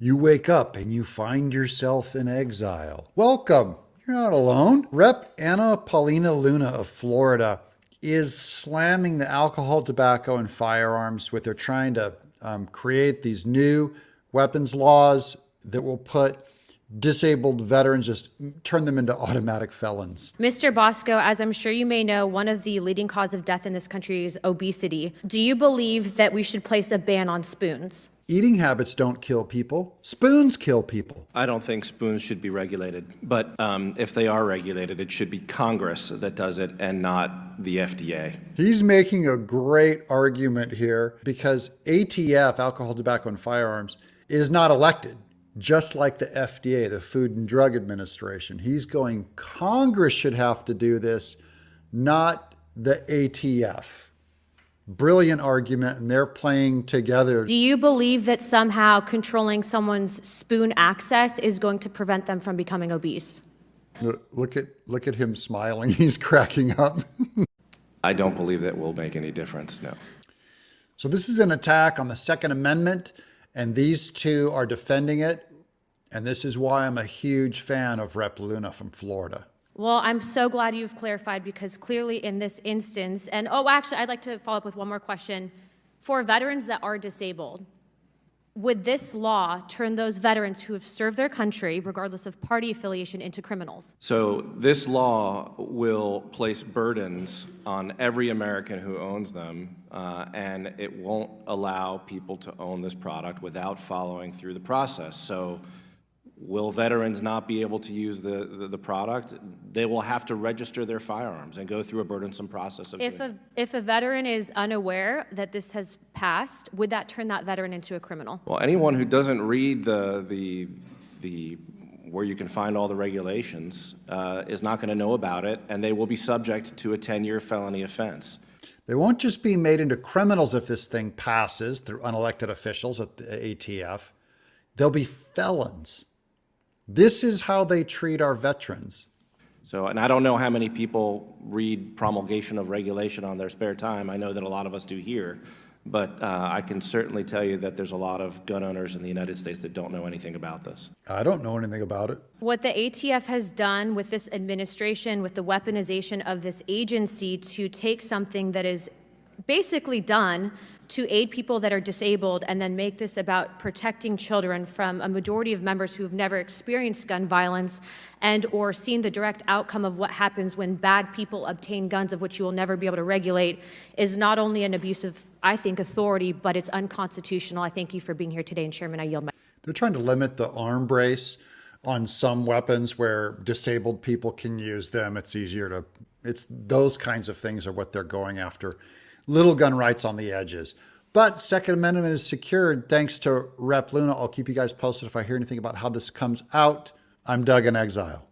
You wake up and you find yourself in exile. Welcome. You're not alone. Rep. Anna Paulina Luna of Florida is slamming the alcohol, tobacco, and firearms with they're trying to create these new weapons laws that will put disabled veterans, just turn them into automatic felons. Mr. Bosco, as I'm sure you may know, one of the leading causes of death in this country is obesity. Do you believe that we should place a ban on spoons? Eating habits don't kill people. Spoons kill people. I don't think spoons should be regulated, but if they are regulated, it should be Congress that does it and not the FDA. He's making a great argument here because ATF, alcohol, tobacco, and firearms, is not elected, just like the FDA, the Food and Drug Administration. He's going, Congress should have to do this, not the ATF. Brilliant argument, and they're playing together. Do you believe that somehow controlling someone's spoon access is going to prevent them from becoming obese? Look at him smiling. He's cracking up. I don't believe that will make any difference, no. So this is an attack on the Second Amendment, and these two are defending it. And this is why I'm a huge fan of Rep. Luna from Florida. Well, I'm so glad you've clarified, because clearly in this instance, and actually, I'd like to follow up with one more question. For veterans that are disabled, would this law turn those veterans who have served their country, regardless of party affiliation, into criminals? So this law will place burdens on every American who owns them, and it won't allow people to own this product without following through the process. So will veterans not be able to use the product? They will have to register their firearms and go through a burdensome process of If a veteran is unaware that this has passed, would that turn that veteran into a criminal? Well, anyone who doesn't read the where you can find all the regulations is not going to know about it, and they will be subject to a 10-year felony offense. They won't just be made into criminals if this thing passes through unelected officials at the ATF. They'll be felons. This is how they treat our veterans. So, and I don't know how many people read promulgation of regulation on their spare time. I know that a lot of us do here, but I can certainly tell you that there's a lot of gun owners in the United States that don't know anything about this. I don't know anything about it. What the ATF has done with this administration, with the weaponization of this agency to take something that is basically done to aid people that are disabled and then make this about protecting children from a majority of members who have never experienced gun violence and or seen the direct outcome of what happens when bad people obtain guns of which you will never be able to regulate, is not only an abuse of, I think, authority, but it's unconstitutional. I thank you for being here today, and Chairman, I yield my... They're trying to limit the arm brace on some weapons where disabled people can use them. It's easier to, it's those kinds of things are what they're going after. Little gun rights on the edges. But Second Amendment is secured thanks to Rep. Luna. I'll keep you guys posted if I hear anything about how this comes out. I'm Doug in Exile.